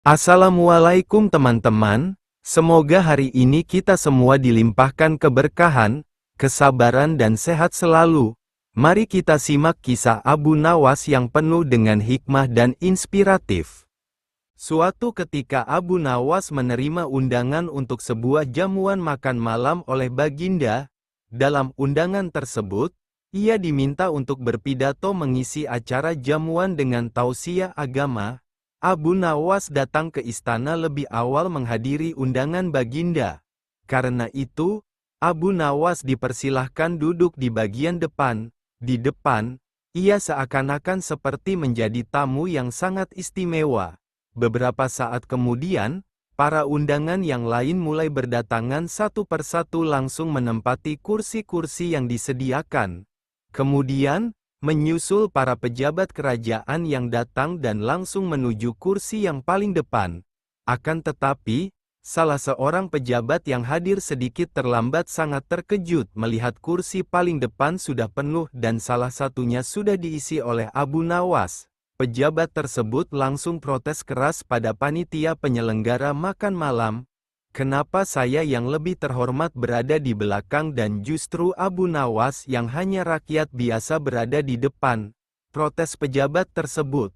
Assalamualaikum teman-teman, semoga hari ini kita semua dilimpahkan keberkahan, kesabaran dan sehat selalu. Mari kita simak kisah Abu Nawas yang penuh dengan hikmah dan inspiratif. Suatu ketika Abu Nawas menerima undangan untuk sebuah jamuan makan malam oleh Baginda. Dalam undangan tersebut, ia diminta untuk berpidato mengisi acara jamuan dengan tausiah agama. Abu Nawas datang ke istana lebih awal menghadiri undangan Baginda. Karena itu, Abu Nawas dipersilahkan duduk di bagian depan. Di depan, ia seakan-akan seperti menjadi tamu yang sangat istimewa. Beberapa saat kemudian, para undangan yang lain mulai berdatangan satu persatu langsung menempati kursi-kursi yang disediakan. Kemudian, menyusul para pejabat kerajaan yang datang dan langsung menuju kursi yang paling depan. Akan tetapi, salah seorang pejabat yang hadir sedikit terlambat sangat terkejut melihat kursi paling depan sudah penuh dan salah satunya sudah diisi oleh Abu Nawas. Pejabat tersebut langsung protes keras pada panitia penyelenggara makan malam. Kenapa saya yang lebih terhormat berada di belakang dan justru Abu Nawas yang hanya rakyat biasa berada di depan? Protes pejabat tersebut.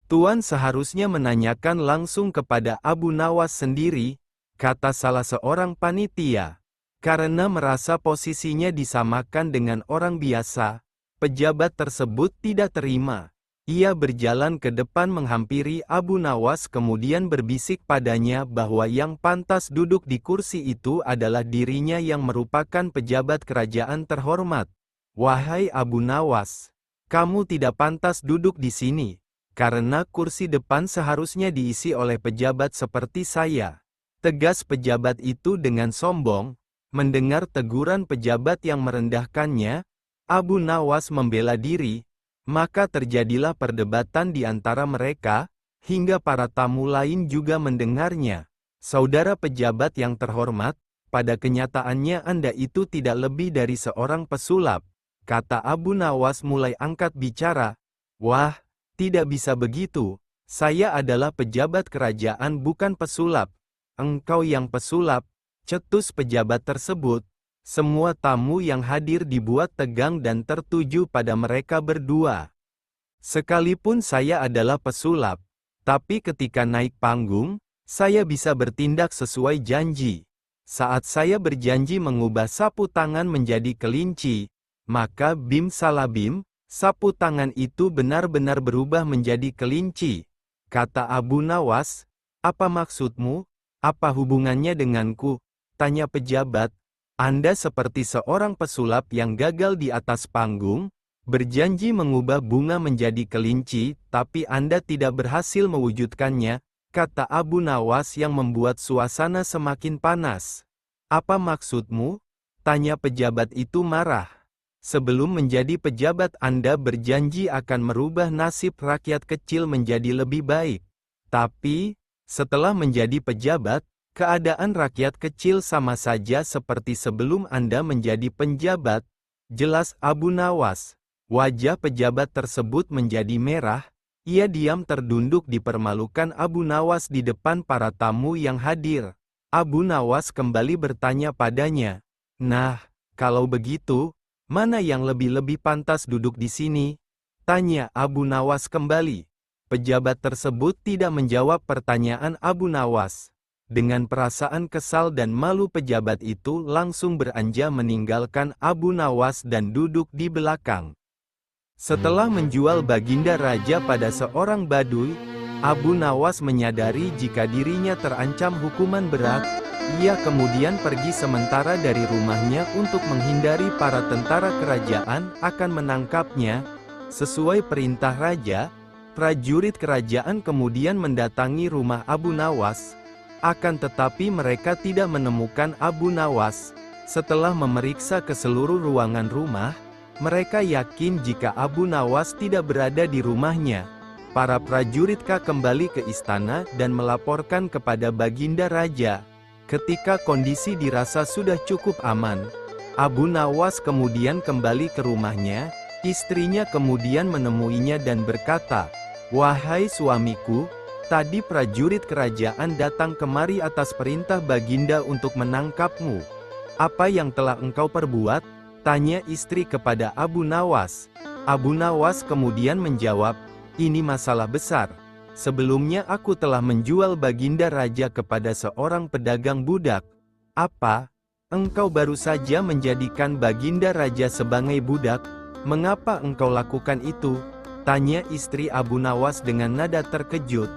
Tuan seharusnya menanyakan langsung kepada Abu Nawas sendiri, kata salah seorang panitia. Karena merasa posisinya disamakan dengan orang biasa, pejabat tersebut tidak terima. Ia berjalan ke depan menghampiri Abu Nawas kemudian berbisik padanya bahwa yang pantas duduk di kursi itu adalah dirinya yang merupakan pejabat kerajaan terhormat. Wahai Abu Nawas, kamu tidak pantas duduk di sini, karena kursi depan seharusnya diisi oleh pejabat seperti saya. Tegas pejabat itu dengan sombong. Mendengar teguran pejabat yang merendahkannya, Abu Nawas membela diri. Maka terjadilah perdebatan di antara mereka, hingga para tamu lain juga mendengarnya. Saudara pejabat yang terhormat, pada kenyataannya Anda itu tidak lebih dari seorang pesulap, kata Abu Nawas mulai angkat bicara. Wah, tidak bisa begitu, saya adalah pejabat kerajaan bukan pesulap. Engkau yang pesulap, cetus pejabat tersebut. Semua tamu yang hadir dibuat tegang dan tertuju pada mereka berdua. Sekalipun saya adalah pesulap, tapi ketika naik panggung, saya bisa bertindak sesuai janji. Saat saya berjanji mengubah sapu tangan menjadi kelinci, maka bim salabim, sapu tangan itu benar-benar berubah menjadi kelinci. Kata Abu Nawas, apa maksudmu? Apa hubungannya denganku? Tanya pejabat. Anda seperti seorang pesulap yang gagal di atas panggung, berjanji mengubah bunga menjadi kelinci, tapi Anda tidak berhasil mewujudkannya, kata Abu Nawas yang membuat suasana semakin panas. Apa maksudmu? Tanya pejabat itu marah. Sebelum menjadi pejabat Anda berjanji akan merubah nasib rakyat kecil menjadi lebih baik. Tapi, setelah menjadi pejabat, keadaan rakyat kecil sama saja seperti sebelum Anda menjadi penjabat, jelas Abu Nawas. Wajah pejabat tersebut menjadi merah, ia diam terdunduk dipermalukan Abu Nawas di depan para tamu yang hadir. Abu Nawas kembali bertanya padanya, nah, kalau begitu, mana yang lebih-lebih pantas duduk di sini? Tanya Abu Nawas kembali. Pejabat tersebut tidak menjawab pertanyaan Abu Nawas. Dengan perasaan kesal dan malu pejabat itu langsung beranjak meninggalkan Abu Nawas dan duduk di belakang. Setelah menjual Baginda Raja pada seorang Baduy, Abu Nawas menyadari jika dirinya terancam hukuman berat. Ia kemudian pergi sementara dari rumahnya untuk menghindari para tentara kerajaan akan menangkapnya. Sesuai perintah raja, prajurit kerajaan kemudian mendatangi rumah Abu Nawas. Akan tetapi mereka tidak menemukan Abu Nawas. Setelah memeriksa ke seluruh ruangan rumah, mereka yakin jika Abu Nawas tidak berada di rumahnya. Para prajurit kembali ke istana dan melaporkan kepada Baginda Raja. Ketika kondisi dirasa sudah cukup aman, Abu Nawas kemudian kembali ke rumahnya. Istrinya kemudian menemuinya dan berkata, "Wahai suamiku, Tadi prajurit kerajaan datang kemari atas perintah Baginda untuk menangkapmu. Apa yang telah engkau perbuat? Tanya istri kepada Abu Nawas. Abu Nawas kemudian menjawab, ini masalah besar. Sebelumnya aku telah menjual Baginda Raja kepada seorang pedagang budak. Apa? Engkau baru saja menjadikan Baginda Raja sebagai budak? Mengapa engkau lakukan itu? Tanya istri Abu Nawas dengan nada terkejut.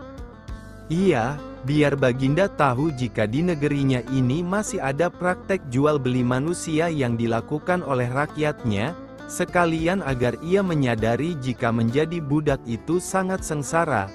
Iya, biar Baginda tahu jika di negerinya ini masih ada praktek jual beli manusia yang dilakukan oleh rakyatnya, sekalian agar ia menyadari jika menjadi budak itu sangat sengsara.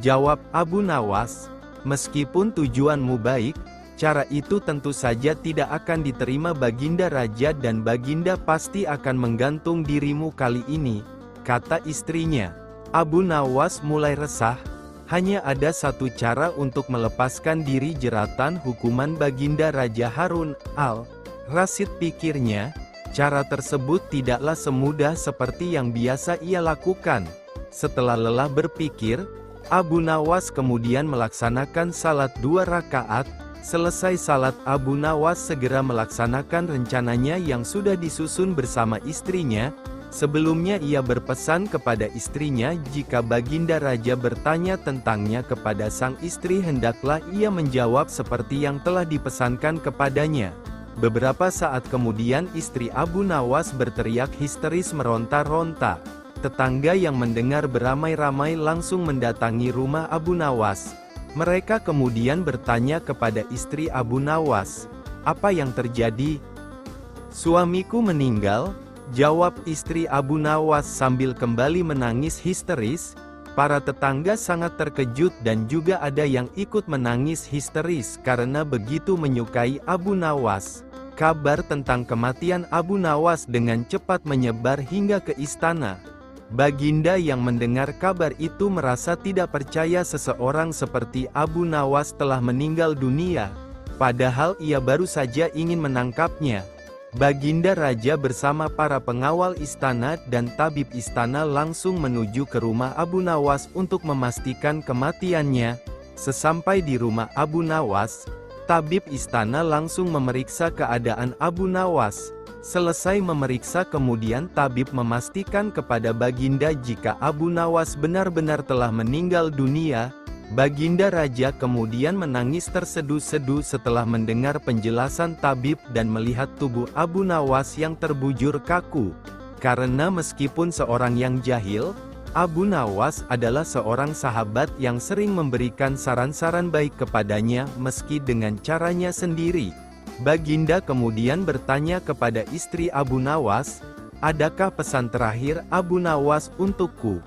Jawab Abu Nawas, meskipun tujuanmu baik, cara itu tentu saja tidak akan diterima Baginda Raja dan Baginda pasti akan menggantung dirimu kali ini, kata istrinya. Abu Nawas mulai resah, hanya ada satu cara untuk melepaskan diri jeratan hukuman Baginda Raja Harun al-Rasyid pikirnya, cara tersebut tidaklah semudah seperti yang biasa ia lakukan. Setelah lelah berpikir, Abu Nawas kemudian melaksanakan salat 2 rakaat. Selesai salat, Abu Nawas segera melaksanakan rencananya yang sudah disusun bersama istrinya. Sebelumnya ia berpesan kepada istrinya jika Baginda Raja bertanya tentangnya kepada sang istri hendaklah ia menjawab seperti yang telah dipesankan kepadanya. Beberapa saat kemudian istri Abu Nawas berteriak histeris meronta-ronta. Tetangga yang mendengar beramai-ramai langsung mendatangi rumah Abu Nawas. Mereka kemudian bertanya kepada istri Abu Nawas, "Apa yang terjadi?" "Suamiku meninggal," jawab istri Abu Nawas sambil kembali menangis histeris. Para tetangga sangat terkejut dan juga ada yang ikut menangis histeris karena begitu menyukai Abu Nawas. Kabar tentang kematian Abu Nawas dengan cepat menyebar hingga ke istana. Baginda yang mendengar kabar itu merasa tidak percaya seseorang seperti Abu Nawas telah meninggal dunia, padahal ia baru saja ingin menangkapnya. Baginda Raja bersama para pengawal istana dan tabib istana langsung menuju ke rumah Abu Nawas untuk memastikan kematiannya. Sesampai di rumah Abu Nawas, tabib istana langsung memeriksa keadaan Abu Nawas. Selesai memeriksa kemudian tabib memastikan kepada Baginda jika Abu Nawas benar-benar telah meninggal dunia. Baginda Raja kemudian menangis terseduh-seduh setelah mendengar penjelasan tabib dan melihat tubuh Abu Nawas yang terbujur kaku. Karena meskipun seorang yang jahil, Abu Nawas adalah seorang sahabat yang sering memberikan saran-saran baik kepadanya meski dengan caranya sendiri. Baginda kemudian bertanya kepada istri Abu Nawas, "Adakah pesan terakhir Abu Nawas untukku?"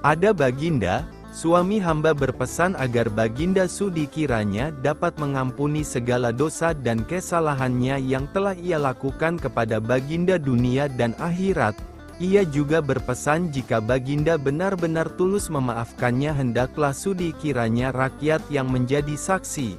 "Ada Baginda, suami hamba berpesan agar Baginda Sudi kiranya dapat mengampuni segala dosa dan kesalahannya yang telah ia lakukan kepada Baginda dunia dan akhirat. Ia juga berpesan jika Baginda benar-benar tulus memaafkannya hendaklah Sudi kiranya rakyat yang menjadi saksi."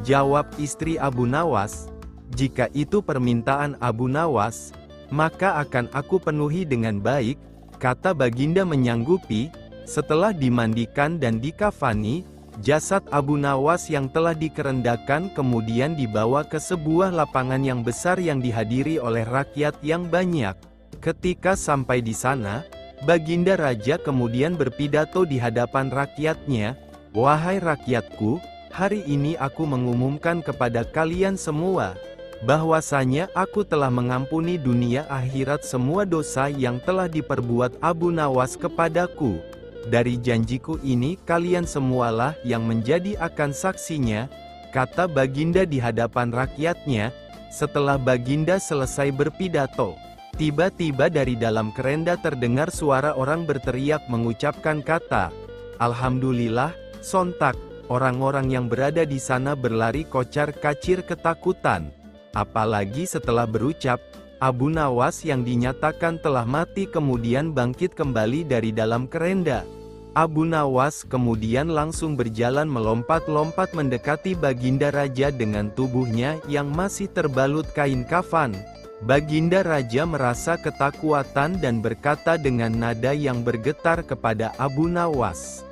Jawab istri Abu Nawas, "Jika itu permintaan Abu Nawas, maka akan aku penuhi dengan baik," kata Baginda menyanggupi. Setelah dimandikan dan dikafani, jasad Abu Nawas yang telah dikerendakan kemudian dibawa ke sebuah lapangan yang besar yang dihadiri oleh rakyat yang banyak. Ketika sampai di sana, Baginda Raja kemudian berpidato di hadapan rakyatnya, "Wahai rakyatku, hari ini aku mengumumkan kepada kalian semua, bahwasanya aku telah mengampuni dunia akhirat semua dosa yang telah diperbuat Abu Nawas kepadaku. Dari janjiku ini kalian semualah yang menjadi akan saksinya," kata Baginda di hadapan rakyatnya. Setelah Baginda selesai berpidato, tiba-tiba dari dalam kerenda terdengar suara orang berteriak mengucapkan kata, "Alhamdulillah." Sontak, orang-orang yang berada di sana berlari kocar-kacir ketakutan. Apalagi setelah berucap, Abu Nawas yang dinyatakan telah mati kemudian bangkit kembali dari dalam kerenda. Abu Nawas kemudian langsung berjalan melompat-lompat mendekati Baginda Raja dengan tubuhnya yang masih terbalut kain kafan. Baginda Raja merasa ketakutan dan berkata dengan nada yang bergetar kepada Abu Nawas,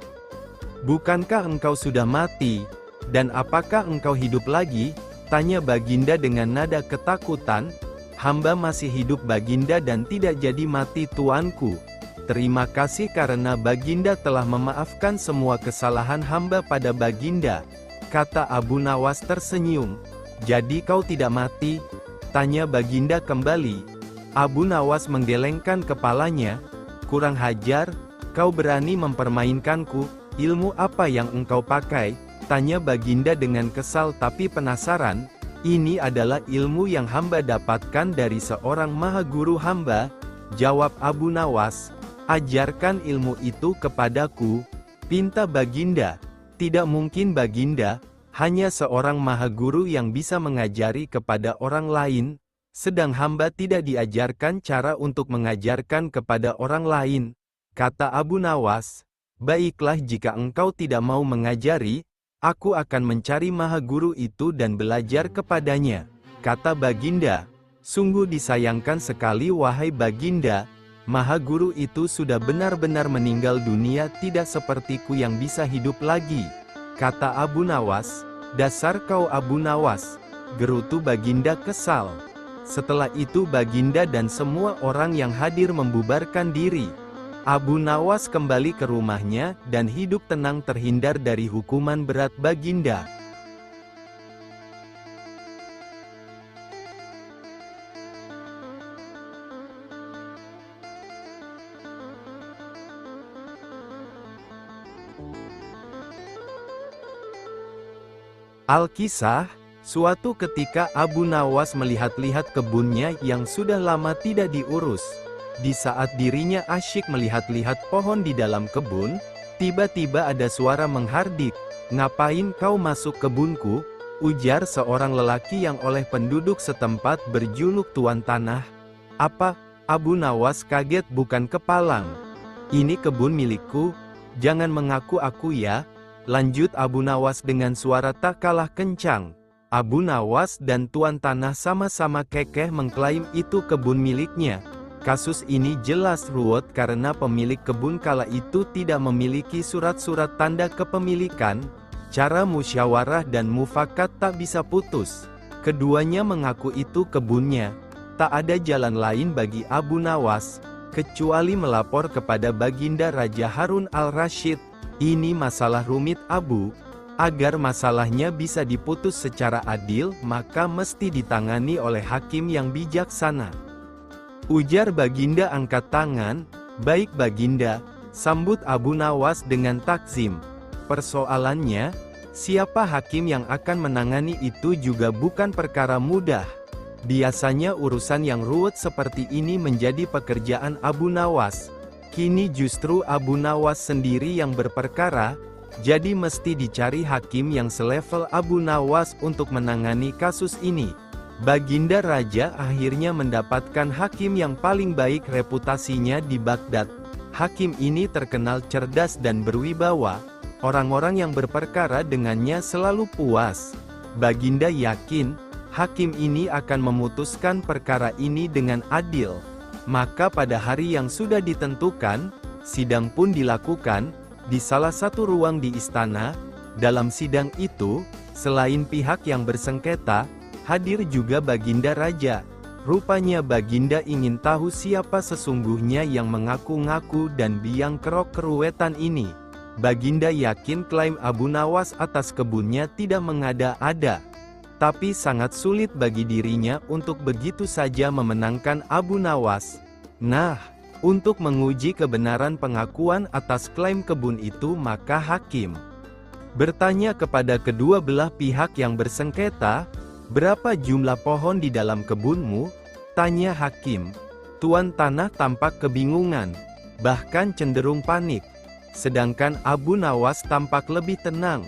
Bukankah engkau sudah mati? Dan apakah engkau hidup lagi? Tanya Baginda dengan nada ketakutan. Hamba masih hidup Baginda dan tidak jadi mati tuanku. Terima kasih karena Baginda telah memaafkan semua kesalahan hamba pada Baginda, kata Abu Nawas tersenyum. Jadi kau tidak mati? Tanya Baginda kembali. Abu Nawas menggelengkan kepalanya. Kurang hajar, kau berani mempermainkanku, ilmu apa yang engkau pakai? Tanya Baginda dengan kesal tapi penasaran. Ini adalah ilmu yang hamba dapatkan dari seorang maha guru hamba, jawab Abu Nawas. Ajarkan ilmu itu kepadaku, pinta Baginda. Tidak mungkin Baginda, hanya seorang maha guru yang bisa mengajari kepada orang lain, sedang hamba tidak diajarkan cara untuk mengajarkan kepada orang lain, kata Abu Nawas. Baiklah jika engkau tidak mau mengajari, aku akan mencari maha guru itu dan belajar kepadanya, kata Baginda. Sungguh disayangkan sekali wahai Baginda, maha guru itu sudah benar-benar meninggal dunia, tidak sepertiku yang bisa hidup lagi, kata Abu Nawas. Dasar kau Abu Nawas, gerutu Baginda kesal. Setelah itu Baginda dan semua orang yang hadir membubarkan diri. Abu Nawas kembali ke rumahnya, dan hidup tenang terhindar dari hukuman berat Baginda. Alkisah, suatu ketika Abu Nawas melihat-lihat kebunnya yang sudah lama tidak diurus. Di saat dirinya asyik melihat-lihat pohon di dalam kebun, tiba-tiba ada suara menghardik. "Ngapain kau masuk kebunku?" ujar seorang lelaki yang oleh penduduk setempat berjuluk Tuan Tanah. "Apa?" Abu Nawas kaget bukan kepalang. "Ini kebun milikku, jangan mengaku aku ya," lanjut Abu Nawas dengan suara tak kalah kencang. Abu Nawas dan Tuan Tanah sama-sama kekeh mengklaim itu kebun miliknya. Kasus ini jelas ruwet karena pemilik kebun kala itu tidak memiliki surat-surat tanda kepemilikan. Cara musyawarah dan mufakat tak bisa putus. Keduanya mengaku itu kebunnya. Tak ada jalan lain bagi Abu Nawas, kecuali melapor kepada Baginda Raja Harun al-Rasyid. Ini masalah rumit Abu. Agar masalahnya bisa diputus secara adil, maka mesti ditangani oleh hakim yang bijaksana. Ujar Baginda angkat tangan. "Baik Baginda," sambut Abu Nawas dengan takzim. Persoalannya, siapa hakim yang akan menangani itu juga bukan perkara mudah. Biasanya urusan yang ruwet seperti ini menjadi pekerjaan Abu Nawas. Kini justru Abu Nawas sendiri yang berperkara, jadi mesti dicari hakim yang selevel Abu Nawas untuk menangani kasus ini. Baginda Raja akhirnya mendapatkan hakim yang paling baik reputasinya di Baghdad. Hakim ini terkenal cerdas dan berwibawa. Orang-orang yang berperkara dengannya selalu puas. Baginda yakin, hakim ini akan memutuskan perkara ini dengan adil. Maka pada hari yang sudah ditentukan, sidang pun dilakukan, di salah satu ruang di istana. Dalam sidang itu, selain pihak yang bersengketa, hadir juga Baginda Raja. Rupanya Baginda ingin tahu siapa sesungguhnya yang mengaku-ngaku dan biang kerok keruwetan ini. Baginda yakin klaim Abu Nawas atas kebunnya tidak mengada-ada. Tapi sangat sulit bagi dirinya untuk begitu saja memenangkan Abu Nawas. Nah, untuk menguji kebenaran pengakuan atas klaim kebun itu, maka hakim bertanya kepada kedua belah pihak yang bersengketa, "Berapa jumlah pohon di dalam kebunmu?" tanya hakim. Tuan Tanah tampak kebingungan, bahkan cenderung panik. Sedangkan Abu Nawas tampak lebih tenang.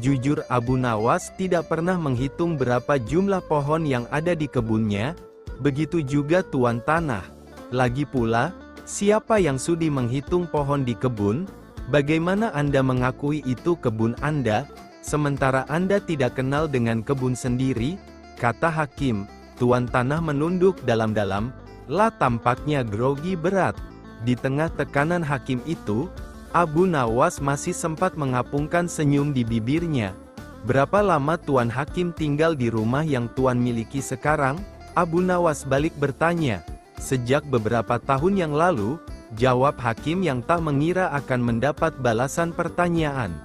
Jujur Abu Nawas tidak pernah menghitung berapa jumlah pohon yang ada di kebunnya, begitu juga Tuan Tanah. Lagi pula, siapa yang sudi menghitung pohon di kebun? Bagaimana Anda mengakui itu kebun Anda, sementara Anda tidak kenal dengan kebun sendiri? Kata hakim. Tuan Tanah menunduk dalam-dalam, lah tampaknya grogi berat. Di tengah tekanan hakim itu, Abu Nawas masih sempat mengapungkan senyum di bibirnya. "Berapa lama Tuan Hakim tinggal di rumah yang Tuan miliki sekarang?" Abu Nawas balik bertanya. "Sejak beberapa tahun yang lalu," jawab Hakim yang tak mengira akan mendapat balasan pertanyaan.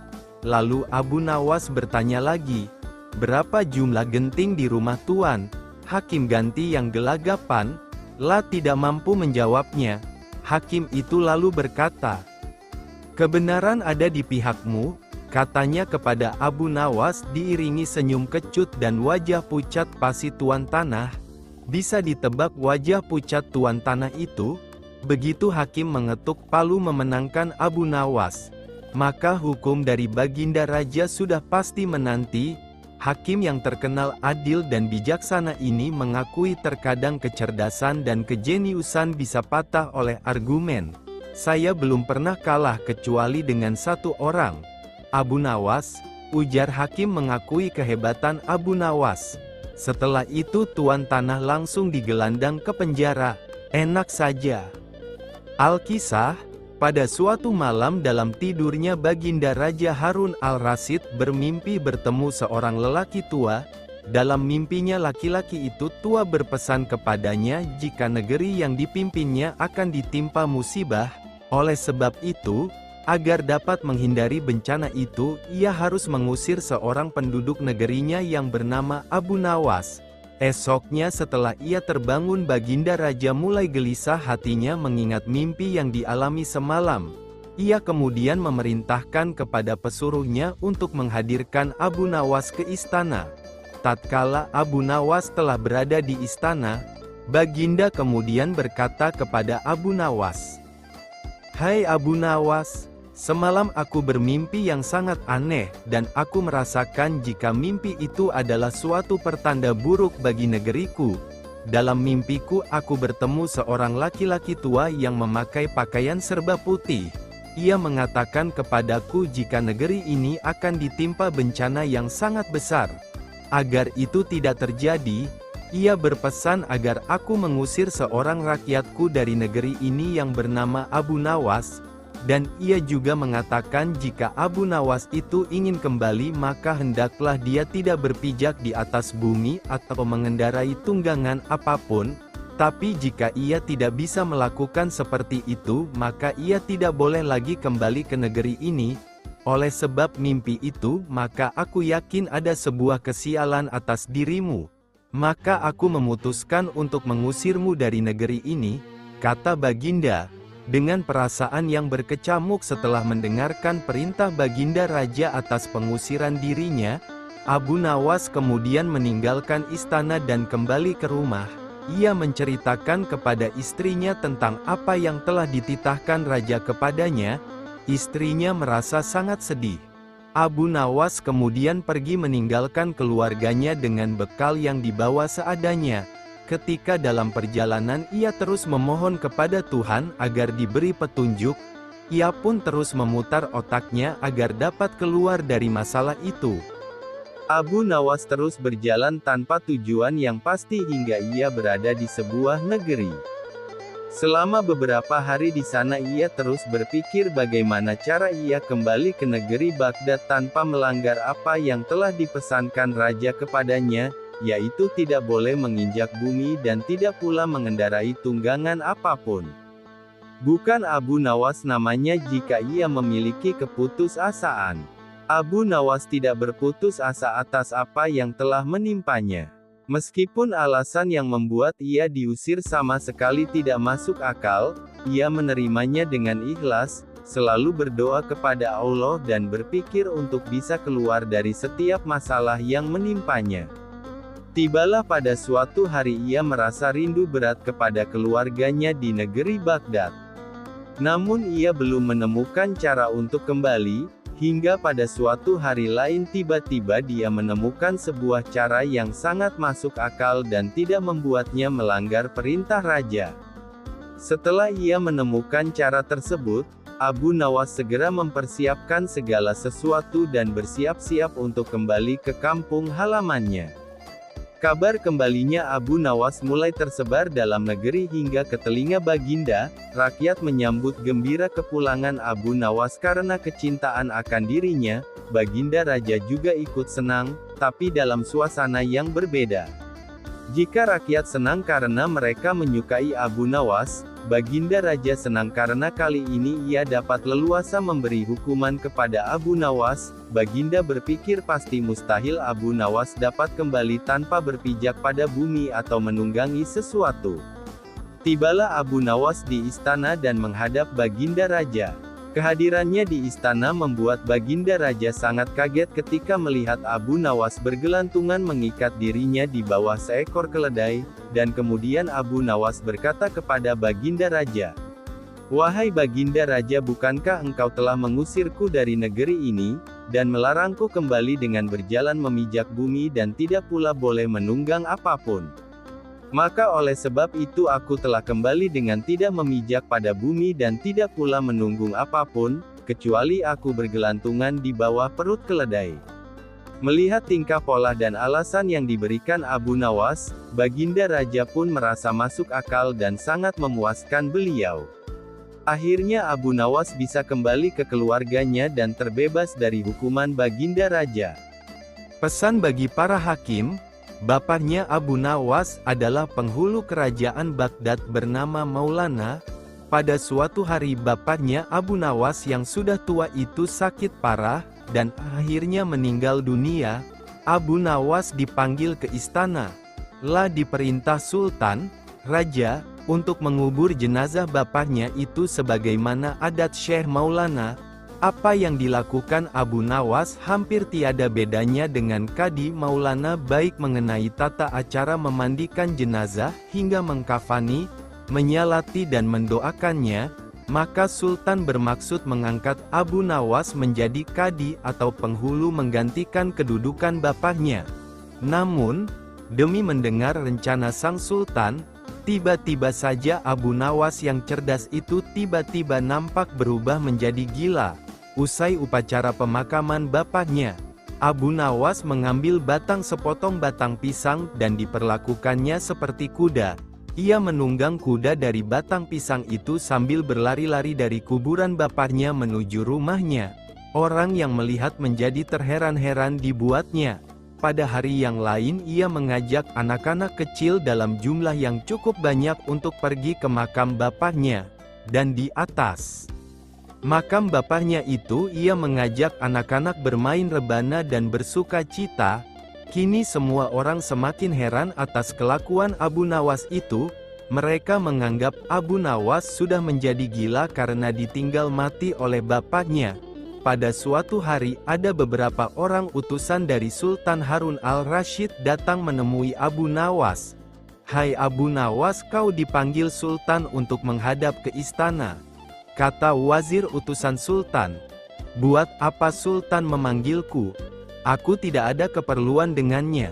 Lalu Abu Nawas bertanya lagi, "Berapa jumlah genting di rumah Tuan?" Hakim ganti yang gelagapan, tidak mampu menjawabnya. Hakim itu lalu berkata, "Kebenaran ada di pihakmu," katanya kepada Abu Nawas diiringi senyum kecut dan wajah pucat pasi Tuan Tanah. Bisa ditebak wajah pucat Tuan Tanah itu? Begitu Hakim mengetuk palu memenangkan Abu Nawas, maka hukum dari Baginda Raja sudah pasti menanti. Hakim yang terkenal adil dan bijaksana ini mengakui terkadang kecerdasan dan kejeniusan bisa patah oleh argumen. "Saya belum pernah kalah kecuali dengan satu orang, Abu Nawas," ujar Hakim mengakui kehebatan Abu Nawas. Setelah itu Tuan Tanah langsung digelandang ke penjara. Enak saja. Alkisah, pada suatu malam dalam tidurnya Baginda Raja Harun al-Rasyid bermimpi bertemu seorang lelaki tua. Dalam mimpinya laki-laki itu tua berpesan kepadanya jika negeri yang dipimpinnya akan ditimpa musibah. Oleh sebab itu, agar dapat menghindari bencana itu, ia harus mengusir seorang penduduk negerinya yang bernama Abu Nawas. Esoknya setelah ia terbangun Baginda Raja mulai gelisah hatinya mengingat mimpi yang dialami semalam. Ia kemudian memerintahkan kepada pesuruhnya untuk menghadirkan Abu Nawas ke istana. Tatkala Abu Nawas telah berada di istana, Baginda kemudian berkata kepada Abu Nawas, "Hai Abu Nawas, semalam aku bermimpi yang sangat aneh, dan aku merasakan jika mimpi itu adalah suatu pertanda buruk bagi negeriku. Dalam mimpiku aku bertemu seorang laki-laki tua yang memakai pakaian serba putih. Ia mengatakan kepadaku jika negeri ini akan ditimpa bencana yang sangat besar. Agar itu tidak terjadi, ia berpesan agar aku mengusir seorang rakyatku dari negeri ini yang bernama Abu Nawas. Dan ia juga mengatakan jika Abu Nawas itu ingin kembali maka hendaklah dia tidak berpijak di atas bumi atau mengendarai tunggangan apapun, tapi jika ia tidak bisa melakukan seperti itu maka ia tidak boleh lagi kembali ke negeri ini. Oleh sebab mimpi itu maka aku yakin ada sebuah kesialan atas dirimu. Maka aku memutuskan untuk mengusirmu dari negeri ini," kata Baginda. Dengan perasaan yang berkecamuk setelah mendengarkan perintah Baginda Raja atas pengusiran dirinya, Abu Nawas kemudian meninggalkan istana dan kembali ke rumah. Ia menceritakan kepada istrinya tentang apa yang telah dititahkan Raja kepadanya. Istrinya merasa sangat sedih. Abu Nawas kemudian pergi meninggalkan keluarganya dengan bekal yang dibawa seadanya. Ketika dalam perjalanan ia terus memohon kepada Tuhan agar diberi petunjuk, ia pun terus memutar otaknya agar dapat keluar dari masalah itu. Abu Nawas terus berjalan tanpa tujuan yang pasti hingga ia berada di sebuah negeri. Selama beberapa hari di sana ia terus berpikir bagaimana cara ia kembali ke negeri Baghdad tanpa melanggar apa yang telah dipesankan Raja kepadanya, yaitu tidak boleh menginjak bumi dan tidak pula mengendarai tunggangan apapun. Bukan Abu Nawas namanya jika ia memiliki keputusasaan. Abu Nawas tidak berputus asa atas apa yang telah menimpanya. Meskipun alasan yang membuat ia diusir sama sekali tidak masuk akal, ia menerimanya dengan ikhlas, selalu berdoa kepada Allah dan berpikir untuk bisa keluar dari setiap masalah yang menimpanya. Tibalah pada suatu hari ia merasa rindu berat kepada keluarganya di negeri Baghdad. Namun ia belum menemukan cara untuk kembali, hingga pada suatu hari lain tiba-tiba dia menemukan sebuah cara yang sangat masuk akal dan tidak membuatnya melanggar perintah raja. Setelah ia menemukan cara tersebut, Abu Nawas segera mempersiapkan segala sesuatu dan bersiap-siap untuk kembali ke kampung halamannya. Kabar kembalinya Abu Nawas mulai tersebar dalam negeri hingga ke telinga Baginda. Rakyat menyambut gembira kepulangan Abu Nawas karena kecintaan akan dirinya. Baginda Raja juga ikut senang, tapi dalam suasana yang berbeda. Jika rakyat senang karena mereka menyukai Abu Nawas, Baginda Raja senang karena kali ini ia dapat leluasa memberi hukuman kepada Abu Nawas. Baginda berpikir pasti mustahil Abu Nawas dapat kembali tanpa berpijak pada bumi atau menunggangi sesuatu. Tibalah Abu Nawas di istana dan menghadap Baginda Raja. Kehadirannya di istana membuat Baginda Raja sangat kaget ketika melihat Abu Nawas bergelantungan mengikat dirinya di bawah seekor keledai, dan kemudian Abu Nawas berkata kepada Baginda Raja, "Wahai Baginda Raja, bukankah engkau telah mengusirku dari negeri ini, dan melarangku kembali dengan berjalan memijak bumi dan tidak pula boleh menunggang apapun? Maka oleh sebab itu aku telah kembali dengan tidak memijak pada bumi dan tidak pula menunggung apapun, kecuali aku bergelantungan di bawah perut keledai." Melihat tingkah pola dan alasan yang diberikan Abu Nawas, Baginda Raja pun merasa masuk akal dan sangat memuaskan beliau. Akhirnya Abu Nawas bisa kembali ke keluarganya dan terbebas dari hukuman Baginda Raja. Pesan bagi para hakim. Bapaknya Abu Nawas adalah penghulu kerajaan Baghdad bernama Maulana. Pada suatu hari bapaknya Abu Nawas yang sudah tua itu sakit parah, dan akhirnya meninggal dunia. Abu Nawas dipanggil ke istana. Diperintah Sultan, Raja, untuk mengubur jenazah bapaknya itu sebagaimana adat Syekh Maulana. Apa yang dilakukan Abu Nawas hampir tiada bedanya dengan Kadi Maulana, baik mengenai tata acara memandikan jenazah, hingga mengkafani, menyalati dan mendoakannya. Maka Sultan bermaksud mengangkat Abu Nawas menjadi Kadi atau penghulu menggantikan kedudukan bapaknya. Namun, demi mendengar rencana sang Sultan, tiba-tiba saja Abu Nawas yang cerdas itu tiba-tiba nampak berubah menjadi gila. Usai upacara pemakaman bapaknya, Abu Nawas mengambil sepotong batang pisang dan diperlakukannya seperti kuda. Ia menunggang kuda dari batang pisang itu sambil berlari-lari dari kuburan bapaknya menuju rumahnya. Orang yang melihat menjadi terheran-heran dibuatnya. Pada hari yang lain ia mengajak anak-anak kecil dalam jumlah yang cukup banyak untuk pergi ke makam bapaknya. Dan di atas makam bapaknya itu ia mengajak anak-anak bermain rebana dan bersuka cita. Kini semua orang semakin heran atas kelakuan Abu Nawas itu. Mereka menganggap Abu Nawas sudah menjadi gila karena ditinggal mati oleh bapaknya. Pada suatu hari ada beberapa orang utusan dari Sultan Harun al-Rasyid datang menemui Abu Nawas. "Hai Abu Nawas, kau dipanggil Sultan untuk menghadap ke istana," kata wazir utusan Sultan. "Buat apa Sultan memanggilku? Aku tidak ada keperluan dengannya,"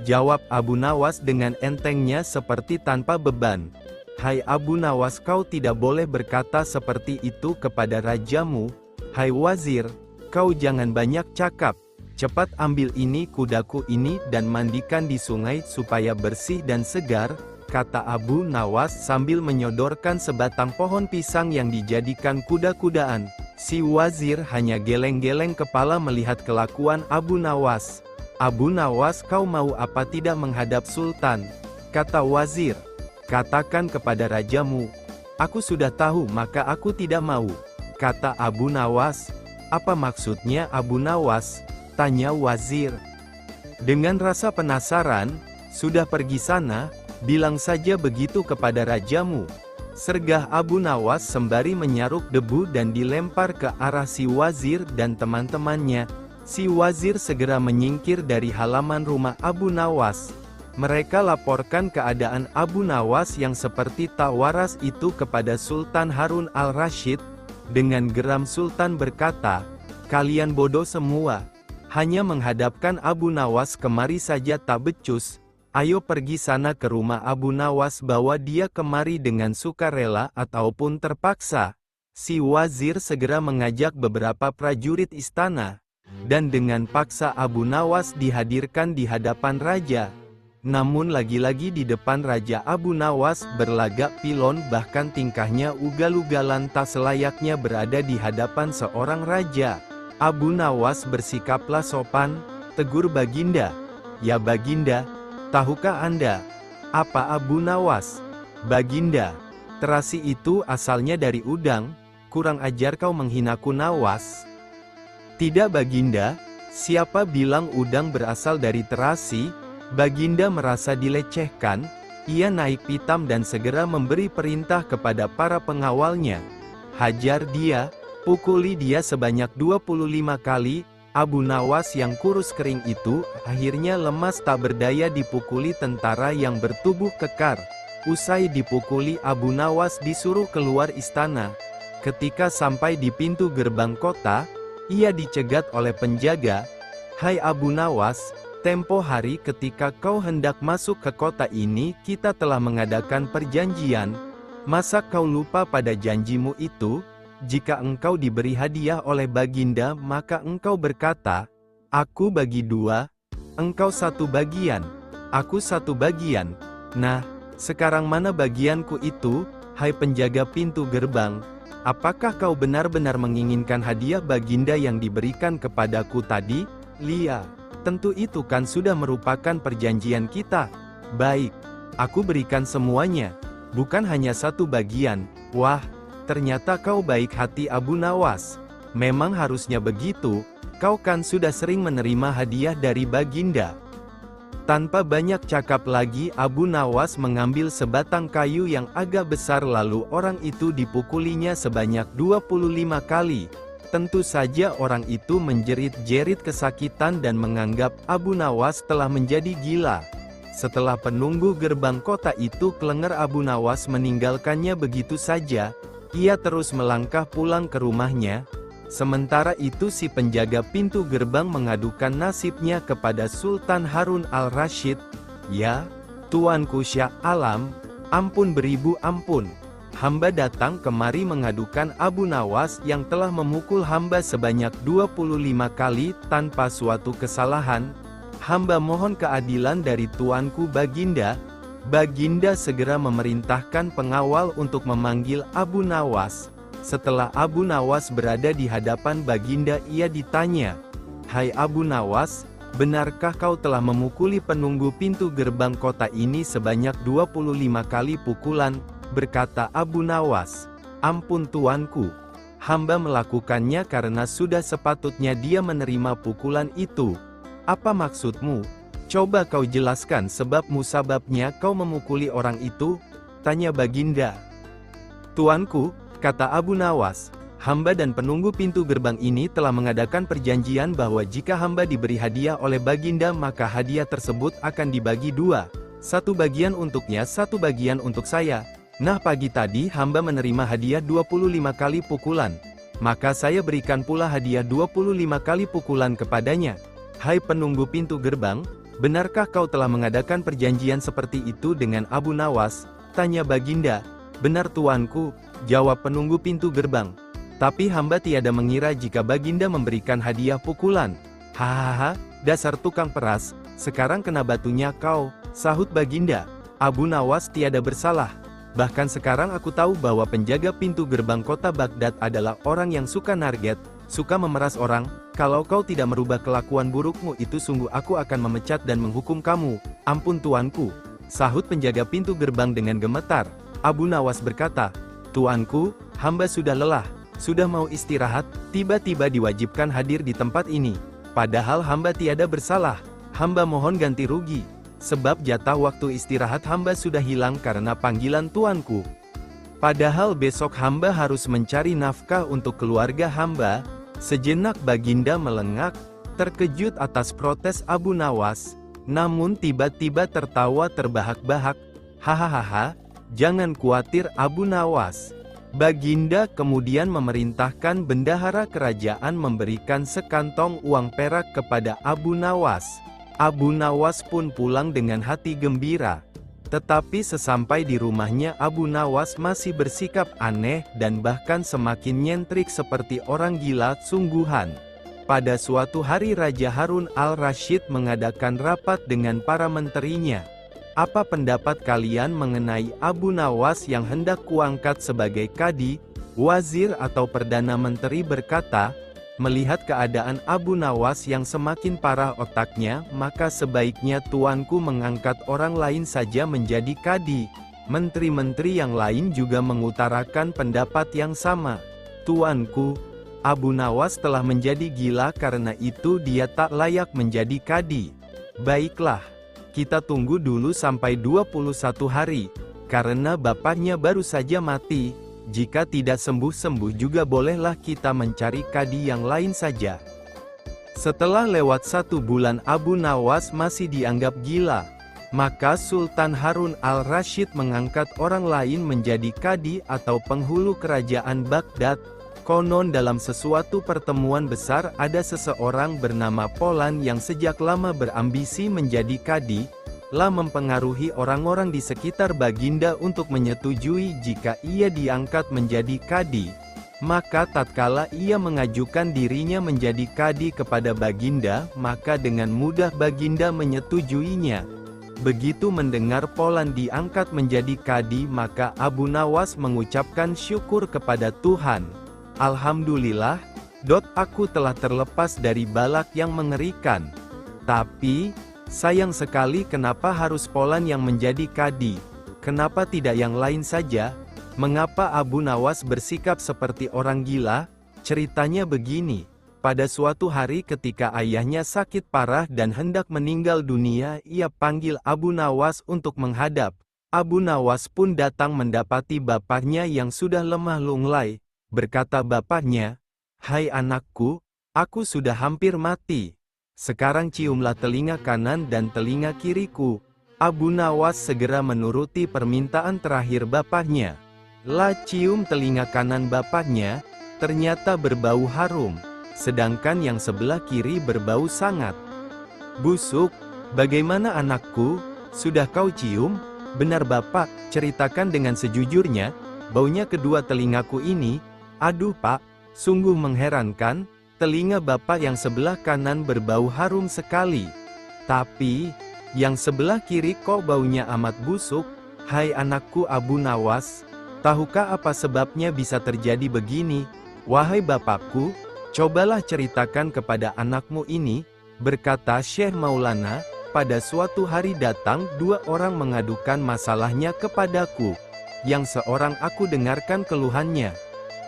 jawab Abu Nawas dengan entengnya seperti tanpa beban. "Hai Abu Nawas, kau tidak boleh berkata seperti itu kepada rajamu. Hai wazir, kau jangan banyak cakap. Cepat ambil ini kudaku ini dan mandikan di sungai supaya bersih dan segar," kata Abu Nawas sambil menyodorkan sebatang pohon pisang yang dijadikan kuda-kudaan. Si wazir hanya geleng-geleng kepala melihat kelakuan Abu Nawas. "Abu Nawas, kau mau apa tidak menghadap Sultan?" kata wazir. "Katakan kepada rajamu." "Aku sudah tahu, maka aku tidak mau," kata Abu Nawas. "Apa maksudnya Abu Nawas?" tanya wazir. Dengan rasa penasaran, "Sudah pergi sana, bilang saja begitu kepada rajamu," sergah Abu Nawas sembari menyaruk debu dan dilempar ke arah si wazir dan teman-temannya. Si wazir segera menyingkir dari halaman rumah Abu Nawas. Mereka laporkan keadaan Abu Nawas yang seperti tak waras itu kepada Sultan Harun al-Rasyid. Dengan geram Sultan berkata, "Kalian bodoh semua. Hanya menghadapkan Abu Nawas kemari saja tak becus. Ayo pergi sana ke rumah Abu Nawas, bawa dia kemari dengan sukarela ataupun terpaksa." Si wazir segera mengajak beberapa prajurit istana, dan dengan paksa Abu Nawas dihadirkan di hadapan raja. Namun lagi-lagi di depan Raja Abu Nawas berlagak pilon, bahkan tingkahnya ugal-ugalan tak selayaknya berada di hadapan seorang raja. Abu Nawas bersikaplah sopan, tegur Baginda. Ya Baginda, tahukah Anda apa Abu Nawas? Baginda, terasi itu asalnya dari udang, kurang ajar kau menghinaku Nawas. Tidak Baginda, siapa bilang udang berasal dari terasi? Baginda merasa dilecehkan, ia naik pitam dan segera memberi perintah kepada para pengawalnya. Hajar dia, pukuli dia sebanyak 25 kali. Abu Nawas yang kurus kering itu, akhirnya lemas tak berdaya dipukuli tentara yang bertubuh kekar. Usai dipukuli, Abu Nawas disuruh keluar istana. Ketika sampai di pintu gerbang kota, ia dicegat oleh penjaga. Hai Abu Nawas, tempo hari ketika kau hendak masuk ke kota ini, kita telah mengadakan perjanjian. Masa kau lupa pada janjimu itu? Jika engkau diberi hadiah oleh Baginda, maka engkau berkata, aku bagi 2, engkau 1 bagian, aku 1 bagian. Nah, sekarang mana bagianku itu, hai penjaga pintu gerbang? Apakah kau benar-benar menginginkan hadiah Baginda yang diberikan kepadaku tadi? Lia, tentu itu kan sudah merupakan perjanjian kita. Baik, aku berikan semuanya, bukan hanya 1 bagian. Wah, ternyata kau baik hati Abu Nawas. Memang harusnya begitu, kau kan sudah sering menerima hadiah dari Baginda. Tanpa banyak cakap lagi, Abu Nawas mengambil sebatang kayu yang agak besar lalu orang itu dipukulinya sebanyak 25 kali. Tentu saja orang itu menjerit-jerit kesakitan dan menganggap Abu Nawas telah menjadi gila. Setelah penunggu gerbang kota itu kelengger, Abu Nawas meninggalkannya begitu saja. Ia terus melangkah pulang ke rumahnya. Sementara itu si penjaga pintu gerbang mengadukan nasibnya kepada Sultan Harun al-Rasyid. Ya, Tuanku Syah Alam, ampun beribu ampun. Hamba datang kemari mengadukan Abu Nawas yang telah memukul hamba sebanyak 25 kali tanpa suatu kesalahan. Hamba mohon keadilan dari Tuanku Baginda. Baginda segera memerintahkan pengawal untuk memanggil Abu Nawas. Setelah Abu Nawas berada di hadapan Baginda, ia ditanya, hai Abu Nawas, benarkah kau telah memukuli penunggu pintu gerbang kota ini sebanyak 25 kali pukulan? Berkata Abu Nawas, ampun Tuanku, hamba melakukannya karena sudah sepatutnya dia menerima pukulan itu. Apa maksudmu? Coba kau jelaskan sebab musababnya kau memukuli orang itu? Tanya Baginda. Tuanku, kata Abu Nawas, hamba dan penunggu pintu gerbang ini telah mengadakan perjanjian bahwa jika hamba diberi hadiah oleh Baginda maka hadiah tersebut akan dibagi 2. 1 bagian untuknya, 1 bagian untuk saya. Nah pagi tadi hamba menerima hadiah 25 kali pukulan. Maka saya berikan pula hadiah 25 kali pukulan kepadanya. Hai penunggu pintu gerbang, benarkah kau telah mengadakan perjanjian seperti itu dengan Abu Nawas? Tanya Baginda. Benar Tuanku, jawab penunggu pintu gerbang. Tapi hamba tiada mengira jika Baginda memberikan hadiah pukulan. Hahaha, dasar tukang peras, sekarang kena batunya kau, sahut Baginda. Abu Nawas tiada bersalah. Bahkan sekarang aku tahu bahwa penjaga pintu gerbang kota Baghdad adalah orang yang suka narget, suka memeras orang. Kalau kau tidak merubah kelakuan burukmu itu sungguh aku akan memecat dan menghukum kamu. Ampun Tuanku, sahut penjaga pintu gerbang dengan gemetar. Abu Nawas berkata, Tuanku, hamba sudah lelah, sudah mau istirahat, tiba-tiba diwajibkan hadir di tempat ini. Padahal hamba tiada bersalah, hamba mohon ganti rugi. Sebab jatah waktu istirahat hamba sudah hilang karena panggilan Tuanku. Padahal besok hamba harus mencari nafkah untuk keluarga hamba. Sejenak Baginda melengak, terkejut atas protes Abu Nawas, namun tiba-tiba tertawa terbahak-bahak. Hahaha, jangan khawatir Abu Nawas. Baginda kemudian memerintahkan bendahara kerajaan memberikan sekantong uang perak kepada Abu Nawas. Abu Nawas pun pulang dengan hati gembira. Tetapi sesampai di rumahnya Abu Nawas masih bersikap aneh dan bahkan semakin nyentrik seperti orang gila sungguhan. Pada suatu hari Raja Harun al-Rasyid mengadakan rapat dengan para menterinya. Apa pendapat kalian mengenai Abu Nawas yang hendak kuangkat sebagai kadi? Wazir atau Perdana Menteri berkata, melihat keadaan Abu Nawas yang semakin parah otaknya, maka sebaiknya tuanku mengangkat orang lain saja menjadi kadi. Menteri-menteri yang lain juga mengutarakan pendapat yang sama. Tuanku, Abu Nawas telah menjadi gila, karena itu dia tak layak menjadi kadi. Baiklah, kita tunggu dulu sampai 21 hari, karena bapaknya baru saja mati. Jika tidak sembuh-sembuh juga bolehlah kita mencari kadi yang lain saja. Setelah lewat 1 bulan Abu Nawas masih dianggap gila, maka Sultan Harun al-Rasyid mengangkat orang lain menjadi kadi atau penghulu kerajaan Baghdad. Konon dalam sesuatu pertemuan besar ada seseorang bernama Polan yang sejak lama berambisi menjadi kadi, lah mempengaruhi orang-orang di sekitar Baginda untuk menyetujui jika ia diangkat menjadi kadi. Maka tatkala ia mengajukan dirinya menjadi kadi kepada Baginda, maka dengan mudah Baginda menyetujuinya. Begitu mendengar Polan diangkat menjadi kadi, maka Abu Nawas mengucapkan syukur kepada Tuhan. Alhamdulillah, aku telah terlepas dari balak yang mengerikan. Tapi, sayang sekali kenapa harus Polan yang menjadi kadi? Kenapa tidak yang lain saja? Mengapa Abu Nawas bersikap seperti orang gila? Ceritanya begini. Pada suatu hari ketika ayahnya sakit parah dan hendak meninggal dunia, ia panggil Abu Nawas untuk menghadap. Abu Nawas pun datang mendapati bapaknya yang sudah lemah lunglai. Berkata bapaknya, "Hai anakku, aku sudah hampir mati. Sekarang ciumlah telinga kanan dan telinga kiriku." Abu Nawas segera menuruti permintaan terakhir bapaknya. Lah cium telinga kanan bapaknya, ternyata berbau harum, sedangkan yang sebelah kiri berbau sangat busuk. "Bagaimana anakku, sudah kau cium?" "Benar bapak, ceritakan dengan sejujurnya, baunya kedua telingaku ini." "Aduh pak, sungguh mengherankan, telinga bapak yang sebelah kanan berbau harum sekali. Tapi, yang sebelah kiri kok baunya amat busuk." "Hai anakku Abu Nawas, tahukah apa sebabnya bisa terjadi begini?" "Wahai bapakku, cobalah ceritakan kepada anakmu ini." Berkata Syekh Maulana, "Pada suatu hari datang 2 orang mengadukan masalahnya kepadaku. Yang seorang aku dengarkan keluhannya.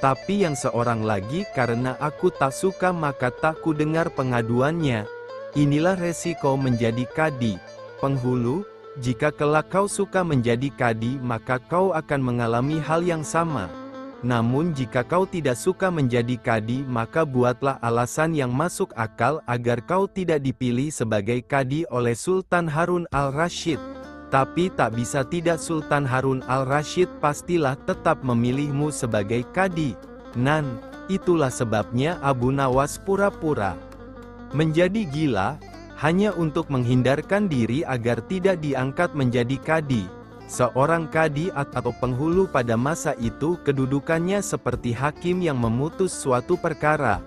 Tapi yang seorang lagi karena aku tak suka maka tak ku dengar pengaduannya. Inilah resiko menjadi kadi. Penghulu, jika kelak kau suka menjadi kadi maka kau akan mengalami hal yang sama. Namun jika kau tidak suka menjadi kadi maka buatlah alasan yang masuk akal agar kau tidak dipilih sebagai kadi oleh Sultan Harun al-Rasyid. Tapi tak bisa tidak, Sultan Harun al-Rasyid pastilah tetap memilihmu sebagai kadi." Nan, itulah sebabnya Abu Nawas pura-pura menjadi gila, hanya untuk menghindarkan diri agar tidak diangkat menjadi kadi. Seorang kadi atau penghulu pada masa itu kedudukannya seperti hakim yang memutus suatu perkara.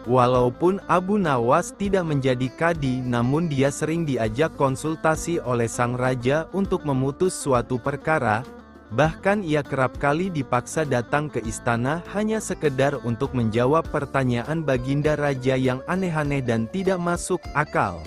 Walaupun Abu Nawas tidak menjadi kadi, namun dia sering diajak konsultasi oleh sang raja untuk memutus suatu perkara. Bahkan ia kerap kali dipaksa datang ke istana hanya sekedar untuk menjawab pertanyaan baginda raja yang aneh-aneh dan tidak masuk akal.